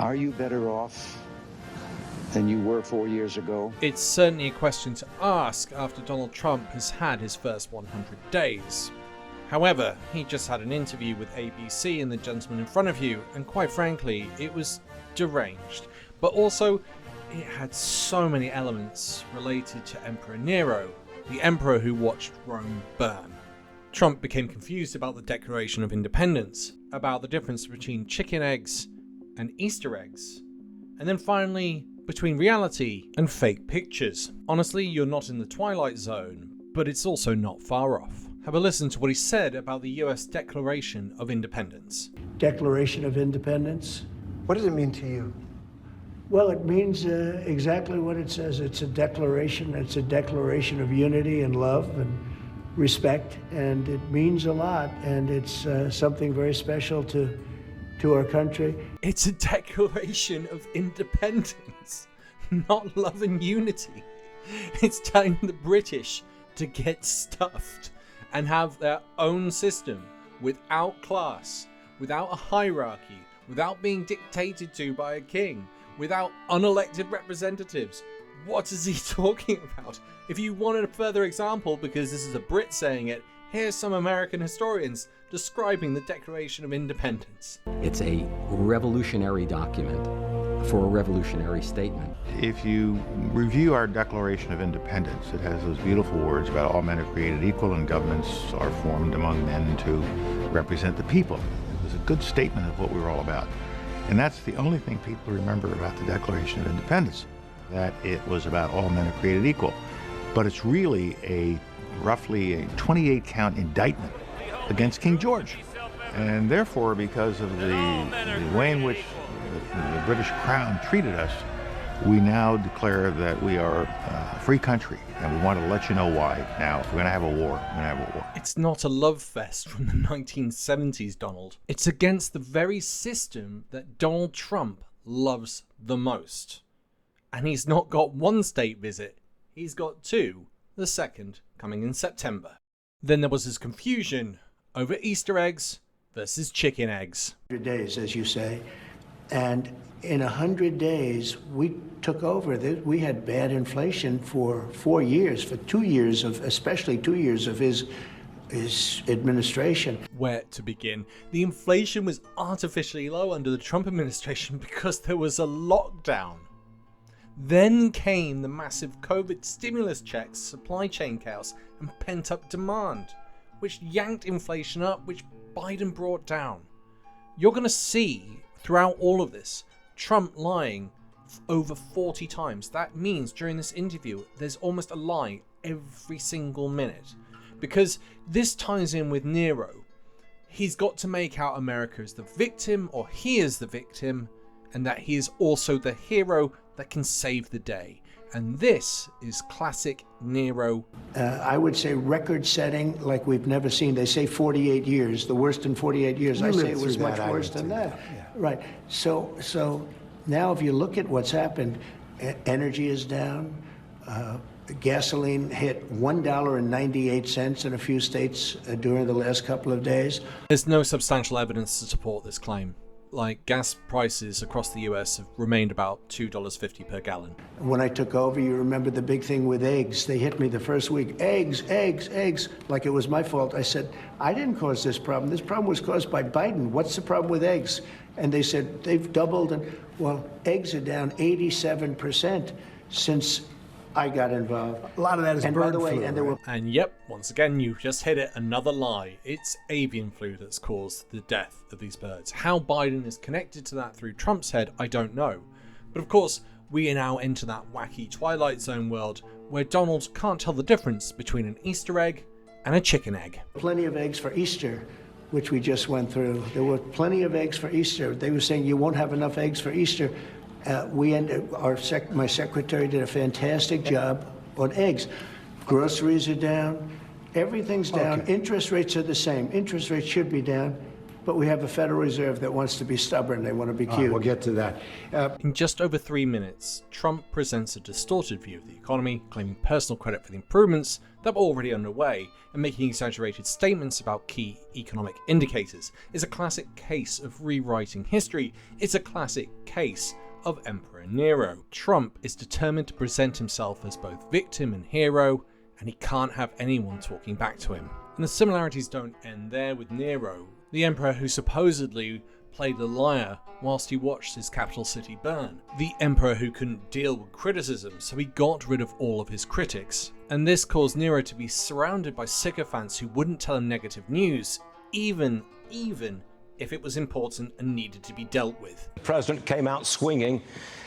Are you better off than you were 4 years ago? It's certainly a question to ask after Donald Trump has had his first 100 days. However, he just had an interview with ABC and the gentleman in front of you, and quite frankly, it was deranged. But also, it had so many elements related to Emperor Nero, the emperor who watched Rome burn. Trump became confused about the Declaration of Independence, about the difference between chicken eggs and Easter eggs, and then finally, between reality and fake pictures. Honestly, you're not in the Twilight Zone, but it's also not far off. Have a listen to what he said about the US Declaration of Independence. Declaration of Independence? What does it mean to you? Well, it means exactly what it says. It's a declaration. It's a declaration of unity and love and respect, and it means a lot, and it's something very special to our country. It's a declaration of independence, not love and unity. It's telling the British to get stuffed and have their own system without class, without a hierarchy, without being dictated to by a king, without unelected representatives. What is he talking about? If you wanted a further example, because this is a Brit saying it, here's some American historians describing the Declaration of Independence. It's a revolutionary document for a revolutionary statement. If you review our Declaration of Independence, it has those beautiful words about all men are created equal and governments are formed among men to represent the people. It was a good statement of what we were all about. And that's the only thing people remember about the Declaration of Independence, that it was about all men are created equal. But it's really roughly a 28-count indictment against King George. And therefore, because of the way in which the British Crown treated us, we now declare that we are a free country, and we want to let you know why. Now, if we're going to have a war, we're going to have a war. It's not a love fest from the 1970s, Donald. It's against the very system that Donald Trump loves the most. And he's not got one state visit, he's got two, the second coming in September. Then there was his confusion over Easter eggs versus chicken eggs. 100 days, as you say, and in 100 days, we took over. We had bad inflation for 4 years, for 2 years of, especially 2 years of his administration. Where to begin? The inflation was artificially low under the Trump administration because there was a lockdown. Then came the massive COVID stimulus checks, supply chain chaos, and pent-up demand, which yanked inflation up, which Biden brought down. You're going to see throughout all of this Trump lying over 40 times. That means during this interview, there's almost a lie every single minute. Because this ties in with Nero. He's got to make out America as the victim, or he is the victim, and that he is also the hero that can save the day. And this is classic Nero. I would say record-setting like we've never seen. They say 48 years, the worst in 48 years. I say it was much worse than that. Yeah. Right. So now if you look at what's happened, energy is down. Gasoline hit $1.98 in a few states during the last couple of days. There's no substantial evidence to support this claim. Like, gas prices across the US have remained about $2.50 per gallon. When I took over, you remember the big thing with eggs. They hit me the first week. Eggs, like it was my fault. I said, I didn't cause this problem. This problem was caused by Biden. What's the problem with eggs? And they said, they've doubled. And well, eggs are down 87% since I got involved. A lot of that is and bird by the way, flu, and there were And yep, once again, you just hit it, another lie. It's avian flu that's caused the death of these birds. How Biden is connected to that through Trump's head, I don't know. But of course, we now enter that wacky Twilight Zone world where Donald can't tell the difference between an Easter egg and a chicken egg. plenty of eggs for Easter, which we just went through. There were plenty of eggs for Easter. They were saying you won't have enough eggs for Easter. My secretary did a fantastic job on eggs. Groceries are down. Everything's down. Okay. Interest rates are the same. Interest rates should be down. but we have a Federal Reserve that wants to be stubborn. They want to be cute. We'll get to that. In just over 3 minutes, Trump presents a distorted view of the economy, claiming personal credit for the improvements that were already underway and making exaggerated statements about key economic indicators. It's a classic case of rewriting history. It's a classic case of Emperor Nero. Trump is determined to present himself as both victim and hero, and he can't have anyone talking back to him. And the similarities don't end there with Nero, the emperor who supposedly played the lyre whilst he watched his capital city burn. The emperor who couldn't deal with criticism, so he got rid of all of his critics. And this caused Nero to be surrounded by sycophants who wouldn't tell him negative news, even if it was important and needed to be dealt with. The president came out swinging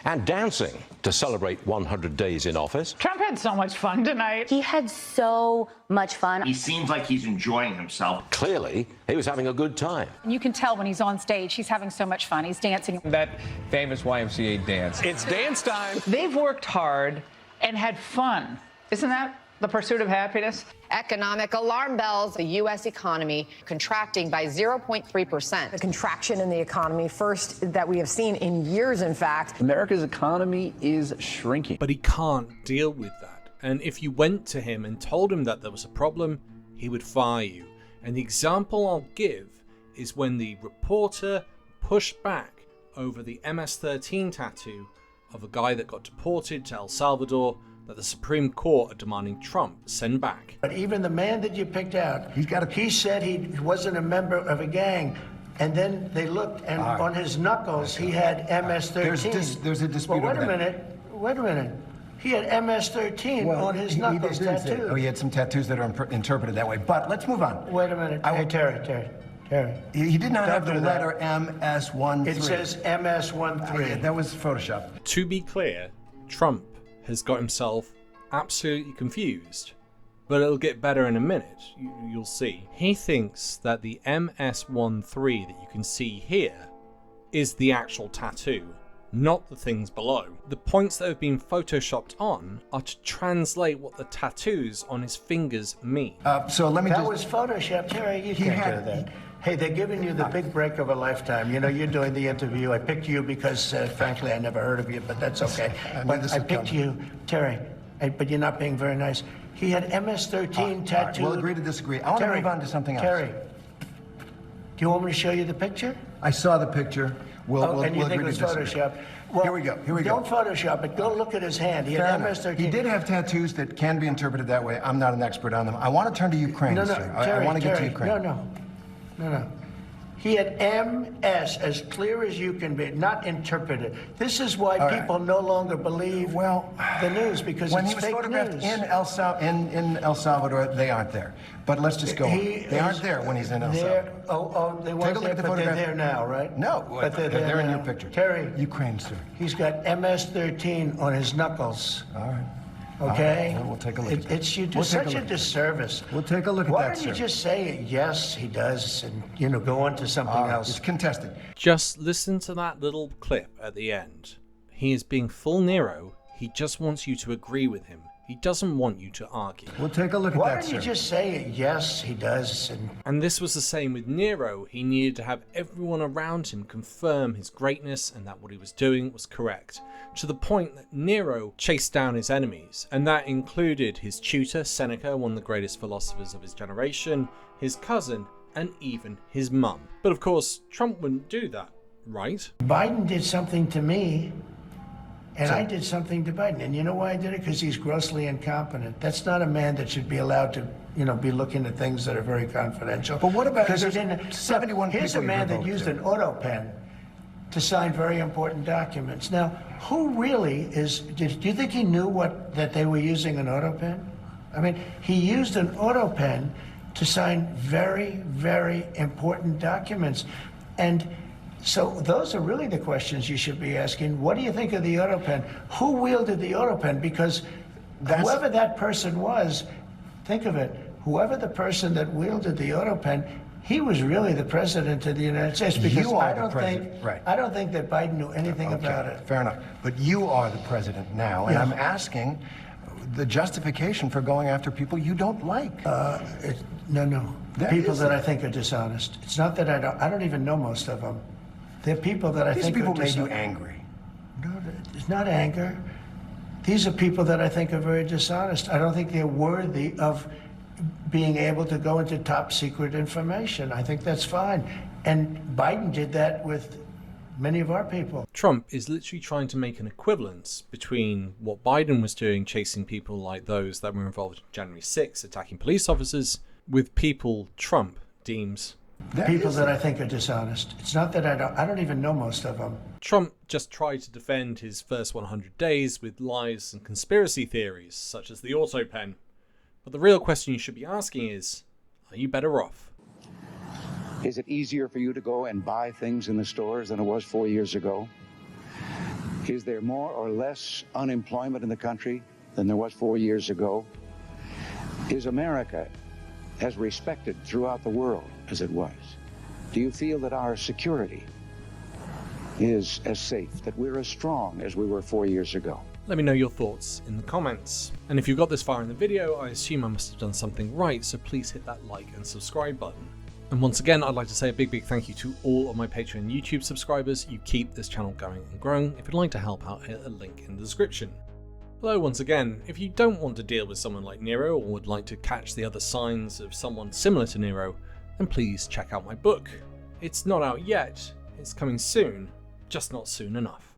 and dancing to celebrate 100 days in office. Trump had so much fun tonight. He had so much fun. He seems like he's enjoying himself. Clearly, he was having a good time. And you can tell when he's on stage, he's having so much fun. He's dancing. That famous YMCA dance. It's dance time. They've worked hard and had fun. Isn't that the pursuit of happiness? Economic alarm bells. The U.S. economy contracting by 0.3%. A contraction in the economy, first that we have seen in years, in fact. America's economy is shrinking. But he can't deal with that. And if you went to him and told him that there was a problem, he would fire you. And the example I'll give is when the reporter pushed back over the MS-13 tattoo of a guy that got deported to El Salvador that the Supreme Court are demanding Trump send back. But even the man that you picked out, he said he wasn't a member of a gang. And then they looked, and on his knuckles, he had MS-13. There's a dispute Well, over that. wait a minute. He had MS-13 on his knuckles tattooed. Oh, he had some tattoos that are interpreted that way. But let's move on. Wait a minute. Hey, Terry. He did not have the Don't do that. letter MS-13. It says MS-13. That was Photoshop. To be clear, Trump has got himself absolutely confused, but it'll get better in a minute. You'll see. He thinks that the MS-13 that you can see here is the actual tattoo, not the things below. The points that have been photoshopped on are to translate what the tattoos on his fingers mean. So let me That was Photoshop, Terry. You can't do that. Hey, they're giving you the big break of a lifetime. You know, you're doing the interview. I picked you because, frankly, I never heard of you, but that's okay. But I picked you, Terry, but you're not being very nice. He had MS-13 tattooed. We'll agree to disagree. I want to move on to something else. Terry, do you want me to show you the picture? I saw the picture. We'll and you think agree it to was disagree. Photoshop? Well, Here we go. Don't Photoshop it. Go look at his hand. He had MS-13. He did have tattoos that can be interpreted that way. I'm not an expert on them. I want to turn to Ukraine, sir. Terry, I want to get to Ukraine. No. He had MS as clear as you can be, not interpreted. This is why people no longer believe the news, because when it's he was fake photographed news. in El Salvador, they aren't there. But let's just go on. They aren't there when he's in El Salvador. They weren't there, but they're there now, right? No, but they're there in now. your picture. Terry. Ukraine, sir. He's got MS-13 on his knuckles. All right. Okay? We'll take a look at that. You do such a disservice. We'll take a look at Why that, don't you sir. just say, yes, he does, and, go on to something else? It's contested. Just listen to that little clip at the end. He is being full Nero. He just wants you to agree with him. He doesn't want you to argue. We'll take a look at Why that, don't sir. you just say, yes, he does, And this was the same with Nero. He needed to have everyone around him confirm his greatness and that what he was doing was correct, to the point that Nero chased down his enemies, and that included his tutor, Seneca, one of the greatest philosophers of his generation, his cousin, and even his mum. But of course, Trump wouldn't do that, right? Biden did something to me, and I did something to Biden. And you know why I did it? Because he's grossly incompetent. That's not a man that should be allowed to, be looking at things that are very confidential. But what about because there's he didn't? 71 Here's a people you man that revoked, used sir. an auto pen to sign very important documents. Now, who really is? Do you think he knew that they were using an auto pen? I mean, he used an auto pen to sign very, very important documents, and. So those are really the questions you should be asking. What do you think of the auto pen? Who wielded the auto pen? Because whoever that person was, think of it, whoever the person that wielded the auto pen, he was really the president of the United States. Because You are I the don't president, think, right. I don't think that Biden knew anything about it. Fair enough. But you are the president now, and Yeah. I'm asking, the justification for going after people you don't like. No. People that I think are dishonest. It's not that I don't even know most of them. They're people that I think These are people made you dishonest. angry. No, it's not anger. These are people that I think are very dishonest. I don't think they're worthy of being able to go into top secret information. I think that's fine. And Biden did that with many of our people. Trump is literally trying to make an equivalence between what Biden was doing, chasing people like those that were involved in January 6th, attacking police officers, with people Trump deems People that I think are dishonest. It's not that I don't even know most of them. Trump just tried to defend his first 100 days with lies and conspiracy theories, such as the auto pen. But the real question you should be asking is, are you better off? Is it easier for you to go and buy things in the stores than it was 4 years ago? Is there more or less unemployment in the country than there was 4 years ago? Is America as respected throughout the world as it was? Do you feel that our security is as safe, that we're as strong as we were 4 years ago? Let me know your thoughts in the comments. And if you got this far in the video, I assume I must have done something right, so please hit that like and subscribe button. And once again, I'd like to say a big thank you to all of my Patreon and YouTube subscribers. You keep this channel going and growing. If you'd like to help out, hit a link in the description. Hello once again. If you don't want to deal with someone like Nero or would like to catch the other signs of someone similar to Nero, then please check out my book. It's not out yet, it's coming soon, just not soon enough.